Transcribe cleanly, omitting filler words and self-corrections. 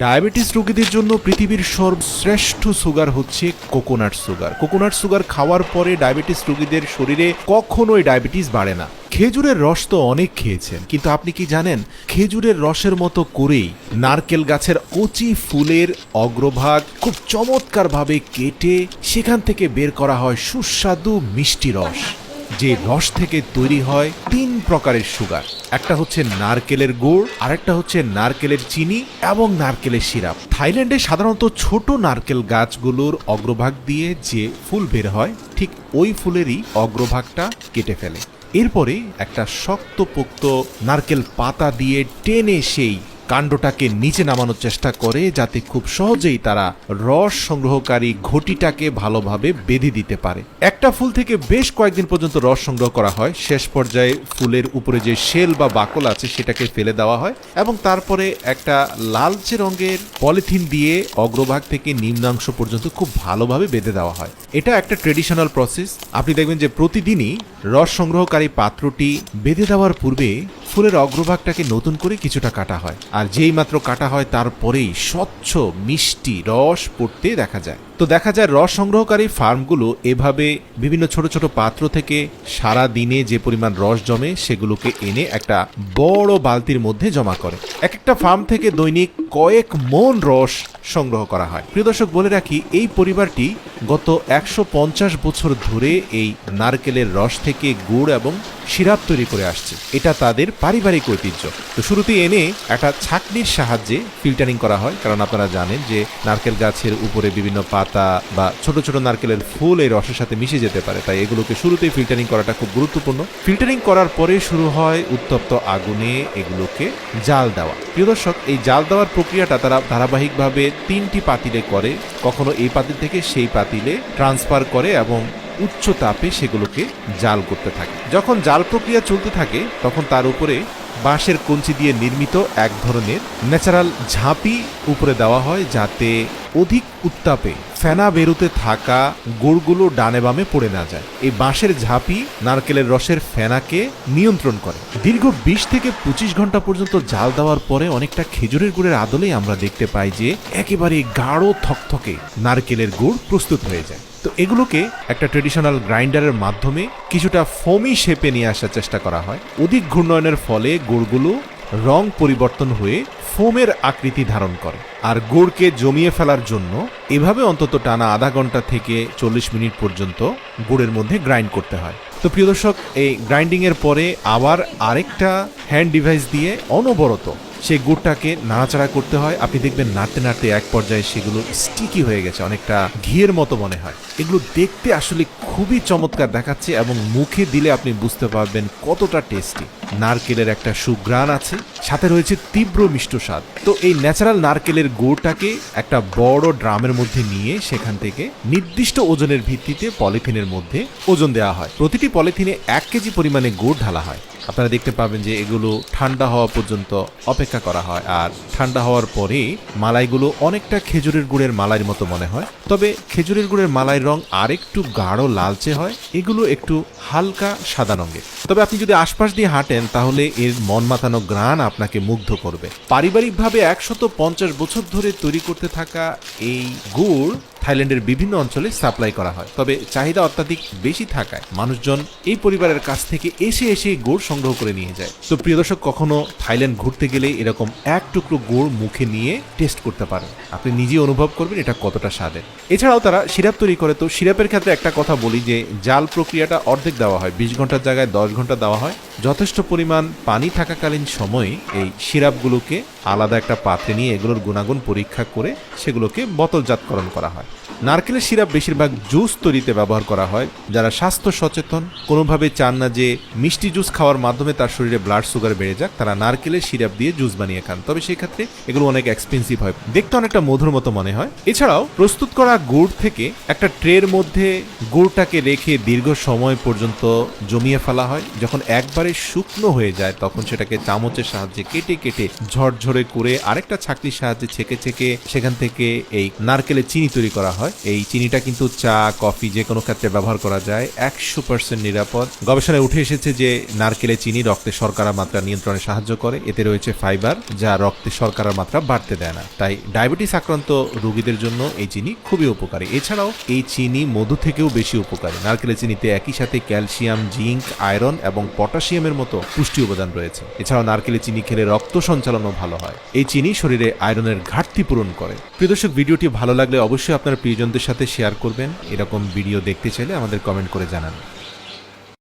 Diabetes রোগীদের জন্য পৃথিবীর সর্বশ্রেষ্ঠ সুগার হচ্ছে কোকোনাট সুগার। কোকোনাট সুগার খাওয়ার পরে ডায়াবেটিস রোগীদের শরীরে কখনোই ডায়াবেটিস বাড়ে না। খেজুরের রস তো অনেক খেয়েছেন, কিন্তু আপনি কি জানেন খেজুরের রসের মতো করেই নারকেল গাছের কচি ফুলের অগ্রভাগ খুব চমৎকারভাবে কেটে সেখান থেকে বের করা হয় সুস্বাদু মিষ্টি রস, যে রস থেকে তৈরি হয় 3 প্রকারের সুগার। একটা হচ্ছে নারকেলের গুড়, আরেকটা হচ্ছে নারকেলের চিনি এবং নারকেলের সিরাপ। থাইল্যান্ডে সাধারণত ছোট নারকেল গাছগুলোর অগ্রভাগ দিয়ে যে ফুল বের হয়, ঠিক ওই ফুলেরই অগ্রভাগটা কেটে ফেলে। এরপরে একটা শক্তপোক্ত নারকেল পাতা দিয়ে টেনে সেই কাণ্ডটাকে নিচে নামানোর চেষ্টা করে, যাতে খুব সহজেই তারা রস সংগ্রহকারী ঘটিটাকে ভালোভাবে বেঁধে দিতে পারে। একটা ফুল থেকে বেশ কয়েকদিন পর্যন্ত রস সংগ্রহ করা হয়। শেষ পর্যায়ে ফুলের উপরে যে শেল বা বাকল আছে সেটাকে ফেলে দেওয়া হয় এবং তারপরে একটা লালচে রঙের পলিথিন দিয়ে অগ্রভাগ থেকে নিম্নাংশ পর্যন্ত খুব ভালোভাবে বেঁধে দেওয়া হয়। এটা একটা ট্রেডিশনাল প্রসেস। আপনি দেখবেন যে প্রতিদিনই রস সংগ্রহকারী পাত্রটি বেঁধে দেওয়ার পূর্বে ফুলের অগ্রভাগটাকে নতুন করে কিছুটা কাটা হয়, আর যেই মাত্র কাটা হয় তারপরেই স্বচ্ছ মিষ্টি রস পড়তে দেখা যায়। তো দেখা যায় রস সংগ্রহকারী ফার্মগুলো এভাবে বিভিন্ন ছোট ছোট পাত্র থেকে সারা দিনে যে পরিমাণ রস জমে সেগুলোকে এনে একটা বড় বালতির মধ্যে জমা করে। এক একটা ফার্ম থেকে দৈনিক কয়েক মন রস সংগ্রহ করা হয়। প্রিয় দর্শক, বলে রাখি এই পরিবারটি গত 150 বছর ধরে এই নারকেলের রস থেকে গুড় এবং সিরাপ তৈরি করে আসছে। এটা তাদের পারিবারিক ঐতিহ্য। তো শুরুতেই এনে একটা ছাঁকনির সাহায্যে ফিল্টারিং করা হয়, কারণ আপনারা জানেন যে নারকেল গাছের উপরে বিভিন্ন পাতা বা ছোট ছোট নারকেলের ফুল এই রসের সাথে মিশে যেতে পারে, তাই এগুলোকে শুরুতেই ফিল্টারিং করাটা খুব গুরুত্বপূর্ণ। ফিল্টারিং করার পরে শুরু হয় উত্তপ্ত আগুনে এগুলোকে জাল দেওয়া। প্রিয় দর্শক, এই জাল দেওয়ার প্রক্রিয়াটা তারা ধারাবাহিকভাবে 3টি পাতিলে করে, কখনো এই পাতিল থেকে সেই পাতিলে ট্রান্সফার করে এবং উচ্চ তাপে সেগুলোকে জাল করতে থাকে। যখন জাল প্রক্রিয়া চলতে থাকে তখন তার উপরে বাঁশের কঞ্চি দিয়ে নির্মিত এক ধরনের ন্যাচারাল ঝাঁপি উপরে দেওয়া হয়, যাতে অধিক উত্তাপে ফেনা বেরোতে থাকা গুড়গুলো ডানে বামে পড়ে না যায়। এই বাঁশের ঝাঁপি নারকেলের রসের ফেনাকে নিয়ন্ত্রণ করে। দীর্ঘ 20 থেকে 25 ঘন্টা পর্যন্ত জাল দেওয়ার পরে অনেকটা খেজুরের গুড়ের আদলেই আমরা দেখতে পাই যে একেবারে গাঢ় থকথকে নারকেলের গুড় প্রস্তুত হয়ে যায়। তো এগুলোকে একটা ট্রেডিশনাল গ্রাইন্ডারের মাধ্যমে কিছুটা ফোমি শেপে নিয়ে আসার চেষ্টা করা হয়। অধিক ঘূর্ণয়নের ফলে গুড়গুলো রং পরিবর্তন হয়ে ফোমের আকৃতি ধারণ করে, আর গুড়কে জমিয়ে ফেলার জন্য এভাবে অন্তত টানা আধা ঘন্টা থেকে 40 মিনিট পর্যন্ত গুড়ের মধ্যে গ্রাইন্ড করতে হয়। তো প্রিয় দর্শক, এই গ্রাইন্ডিং এর পরে আবার আরেকটা হ্যান্ড ডিভাইস দিয়ে অনবরত সেই গুড়টাকে নাড়াচাড়া করতে হয়। আপনি দেখবেন নাড়তে নাড়তে এক পর্যায়ে সেগুলো স্টিকি হয়ে গেছে, অনেকটা ঘিয়ের মতো মনে হয়। এগুলো দেখতে আসলে খুবই চমৎকার দেখাচ্ছে এবং মুখে দিলে আপনি বুঝতে পারবেন কতটা টেস্টি। নারকেলের একটা সুঘ্রাণ আছে, সাথে রয়েছে তীব্র মিষ্ট স্বাদ। তো এই ন্যাচারাল নারকেলের গুড়টাকে একটা বড় ড্রামের মধ্যে নিয়ে সেখান থেকে নির্দিষ্ট ওজনের ভিত্তিতে পলিথিনের মধ্যে ওজন দেওয়া হয়। প্রতিটি পলিথিনে 1 কেজি পরিমাণে গুড় ঢালা হয়। আপনারা দেখতে পাবেন যে এগুলো ঠান্ডা হওয়া পর্যন্ত অপেক্ষা করা হয়, আর ঠান্ডা হওয়ার পরে মালাইগুলো অনেকটা খেজুরের গুড়ের মালাইয়ের মতো মনে হয়, তবে খেজুরের গুড়ের মালাইয়ের রং আরেকটু গাঢ় লালচে হয়, এগুলো একটু হালকা সাদা রঙের। তবে আপনি যদি আশপাশ দিয়ে হাঁটেন তাহলে এর মন মাতানো ঘ্রাণ আপনাকে মুগ্ধ করবে। পারিবারিকভাবে 150 বছর ধরে তৈরি করতে থাকা এই গুড় থাইল্যান্ডের বিভিন্ন অঞ্চলে সাপ্লাই করা হয়, তবে চাহিদা অত্যাধিক বেশি থাকায় মানুষজন এই পরিবারের কাছ থেকে এসে এসে গুড় সংগ্রহ করে নিয়ে যায়। তো প্রিয় দর্শক, কখনো থাইল্যান্ড ঘুরতে গেলে এরকম এক টুকরো গুড় মুখে নিয়ে টেস্ট করতে পারেন, আপনি নিজেই অনুভব করবেন এটা কতটা স্বাদের। এছাড়াও তারা সিরাপ তৈরি করে। তো সিরাপের ক্ষেত্রে একটা কথা বলি যে জাল প্রক্রিয়াটা অর্ধেক দেওয়া হয়, 20 ঘন্টার জায়গায় 10 ঘন্টা দেওয়া হয়। যথেষ্ট পরিমাণ পানি থাকাকালীন সময়ে এই সিরাপগুলোকে আলাদা একটা পাত্রে নিয়ে এগুলোর গুণাগুণ পরীক্ষা করে সেগুলোকে বোতলজাতকরণ করা হয়। নারকেলের সিরাপ বেশিরভাগ জুস তৈরিতে ব্যবহার করা হয়। যারা স্বাস্থ্য সচেতন, কোনোভাবে চান না যে মিষ্টি জুস খাওয়ার মাধ্যমে তার শরীরে ব্লাড সুগার বেড়ে যাক, তারা নারকেলের সিরাপ দিয়ে জুস বানিয়ে খান, তবে সেই ক্ষেত্রে এগুলো অনেক এক্সপেন্সিভ হয়, দেখতে অনেকটা মধুর মতো মনে হয়। এছাড়াও প্রস্তুত করা গুড় থেকে একটা ট্রের মধ্যে গুড়টাকে রেখে দীর্ঘ সময় পর্যন্ত জমিয়ে ফেলা হয়। যখন একবারে শুকনো হয়ে যায় তখন সেটাকে চামচের সাহায্যে কেটে কেটে ঝরঝরে এভাবে করে আরেকটা ছাঁকনির সাহায্যে ছেঁকে ছেঁকে সেখান থেকে এই নারকেলের চিনি তৈরি করা হয়। এই চিনিটা কিন্তু চা, কফি যে কোনো ক্ষেত্রে ব্যবহার করা যায়, 100% নিরাপদ। গবেষণায় উঠে এসেছে যে নারকেলের চিনি রক্তে শর্করার মাত্রা নিয়ন্ত্রণে সাহায্য করে। এতে রয়েছে ফাইবার, যা রক্তে শর্করার মাত্রা বাড়তে দেয় না। তাই ডায়াবেটিস আক্রান্ত রোগীদের জন্য এই চিনি খুবই উপকারী। এছাড়াও এই চিনি মধু থেকেও বেশি উপকারী। নারকেলের চিনিতে একই সাথে ক্যালসিয়াম, জিঙ্ক, আয়রন এবং পটাশিয়ামের মতো পুষ্টি উপাদান রয়েছে। এছাড়াও নারকেলের চিনি খেলে রক্ত সঞ্চালনও ভালো হয়। এই চিনি শরীরে আয়রনের ঘাটতি পূরণ করে। প্রিয় দর্শক, ভিডিওটি ভালো লাগলে অবশ্যই আপনার প্রিয়জনদের সাথে শেয়ার করবেন। এরকম ভিডিও দেখতে চাইলে আমাদের কমেন্ট করে জানান।